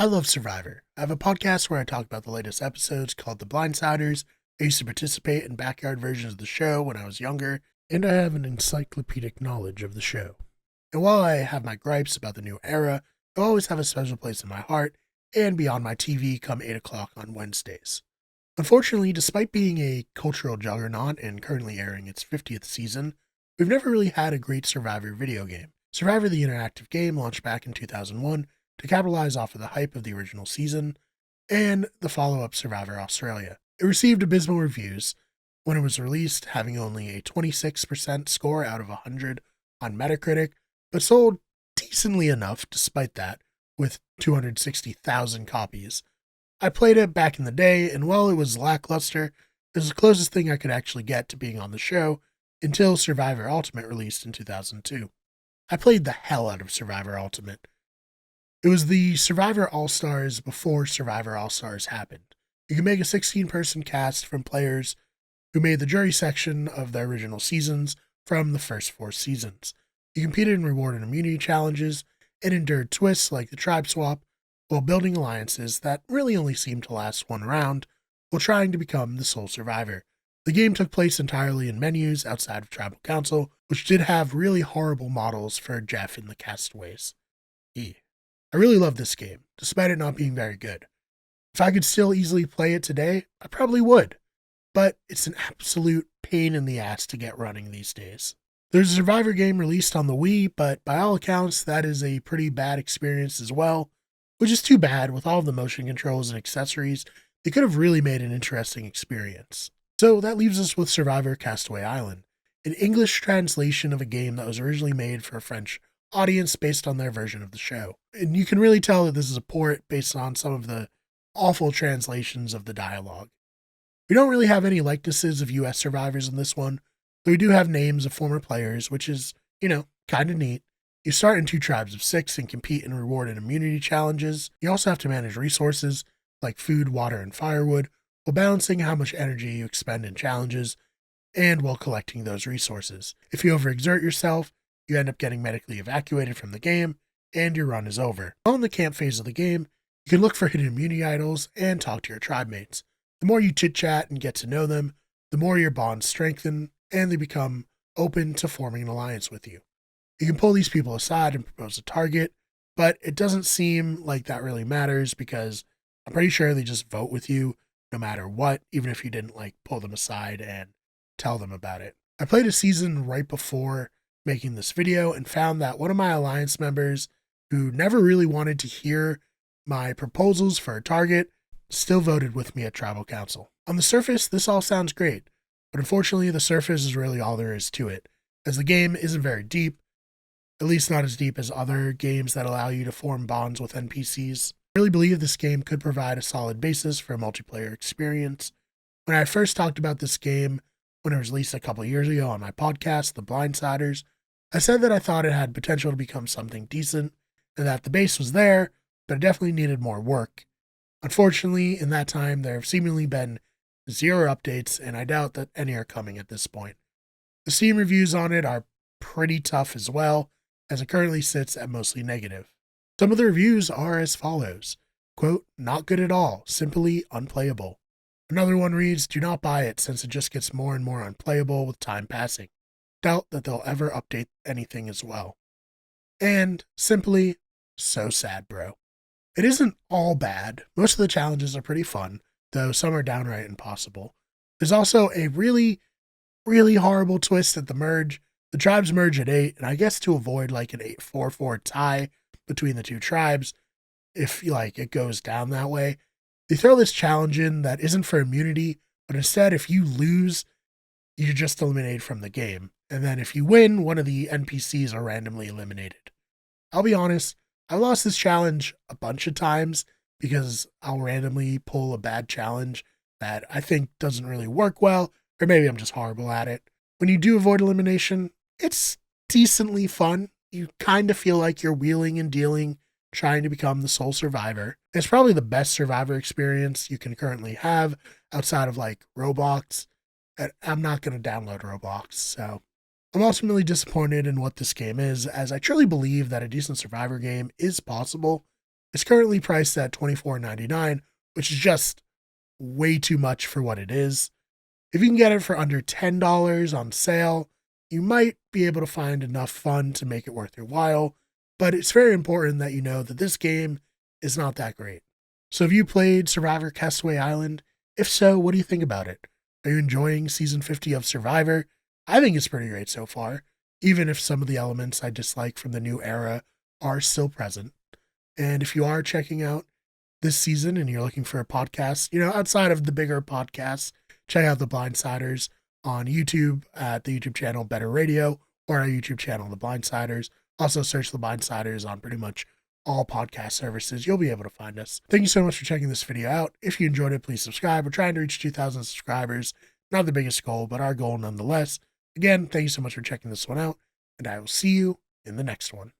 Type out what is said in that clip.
I love Survivor. I have a podcast where I talk about the latest episodes called The Blindsiders. I used to participate in backyard versions of the show when I was younger, and I have an encyclopedic knowledge of the show. And while I have my gripes about the new era, I always have a special place in my heart and be on my TV come 8 o'clock on Wednesdays. Unfortunately, despite being a cultural juggernaut and currently airing its 50th season, we've never really had a great Survivor video game. Survivor the Interactive game launched back in 2001 to capitalize off of the hype of the original season and the follow-up Survivor Australia. It received abysmal reviews when it was released, having only a 26% score out of 100 on Metacritic, but sold decently enough despite that, with 260,000 copies. I played it back in the day, and while it was lackluster, it was the closest thing I could actually get to being on the show until Survivor Ultimate released in 2002. I played the hell out of Survivor Ultimate. It was the Survivor All-Stars before Survivor All-Stars happened. You can make a 16-person cast from players who made the jury section of the original seasons from the first 4 seasons. You competed in reward and immunity challenges and endured twists like the tribe swap while building alliances that really only seemed to last one round while trying to become the sole survivor. The game took place entirely in menus outside of Tribal Council, which did have really horrible models for Jeff and the Castaways. I really love this game, despite it not being very good. If I could still easily play it today, I probably would, but it's an absolute pain in the ass to get running these days. There's a Survivor game released on the Wii, but by all accounts, that is a pretty bad experience as well, which is too bad. With all of the motion controls and accessories, they could have really made an interesting experience. So that leaves us with Survivor Castaway Island, an English translation of a game that was originally made for a French audience based on their version of the show. And you can really tell that this is a port based on some of the awful translations of the dialogue. We don't really have any likenesses of US survivors in this one, though we do have names of former players, which is, kind of neat. You start in 2 tribes of 6 and compete in reward and immunity challenges. You also have to manage resources like food, water, and firewood, while balancing how much energy you expend in challenges and while collecting those resources. If you overexert yourself, you end up getting medically evacuated from the game, and your run is over. While in the camp phase of the game, you can look for hidden immunity idols and talk to your tribe mates. The more you chit-chat and get to know them, the more your bonds strengthen, and they become open to forming an alliance with you. You can pull these people aside and propose a target, but it doesn't seem like that really matters because I'm pretty sure they just vote with you no matter what, even if you didn't pull them aside and tell them about it. I played a season right before making this video and found that one of my alliance members who never really wanted to hear my proposals for a target still voted with me at Tribal Council. On the surface, this all sounds great, but unfortunately the surface is really all there is to it, as the game isn't very deep, at least not as deep as other games that allow you to form bonds with NPCs. I really believe this game could provide a solid basis for a multiplayer experience. When I first talked about this game, when it was released a couple years ago on my podcast, The Blindsiders, I said that I thought it had potential to become something decent and that the base was there, but it definitely needed more work. Unfortunately, in that time, there have seemingly been 0 updates, and I doubt that any are coming at this point. The Steam reviews on it are pretty tough as well, as it currently sits at mostly negative. Some of the reviews are as follows. Quote, "Not good at all, simply unplayable." Another one reads, "Do not buy it since it just gets more and more unplayable with time passing. Doubt that they'll ever update anything as well." And simply, so sad, bro. It isn't all bad. Most of the challenges are pretty fun, though some are downright impossible. There's also a really, really horrible twist at the merge. The tribes merge at 8, and I guess to avoid an 8-4-4 tie between the 2 tribes, if it goes down that way, they throw this challenge in that isn't for immunity, but instead if you lose, you're just eliminated from the game. And then if you win, one of the NPCs are randomly eliminated. I'll be honest, I lost this challenge a bunch of times because I'll randomly pull a bad challenge that I think doesn't really work well, or maybe I'm just horrible at it. When you do avoid elimination, it's decently fun. You kind of feel like you're wheeling and dealing, trying to become the sole survivor. It's probably the best Survivor experience you can currently have outside of Roblox. And I'm not going to download Roblox, so I'm ultimately disappointed in what this game is, as I truly believe that a decent Survivor game is possible. It's currently priced at $24.99, which is just way too much for what it is. If you can get it for under $10 on sale, you might be able to find enough fun to make it worth your while, but it's very important that you know that this game is not that great. So have you played Survivor Castaway Island? If so, what do you think about it? Are you enjoying Season 50 of Survivor? I think it's pretty great so far, even if some of the elements I dislike from the new era are still present. And if you are checking out this season and you're looking for a podcast, outside of the bigger podcasts, check out The Blindsiders on YouTube at the YouTube channel Better Radio or our YouTube channel, The Blindsiders. Also search The Blindsiders on pretty much all podcast services. You'll be able to find us. Thank you so much for checking this video out. If you enjoyed it, please subscribe. We're trying to reach 2,000 subscribers. Not the biggest goal, but our goal nonetheless. Again, thank you so much for checking this one out, and I will see you in the next one.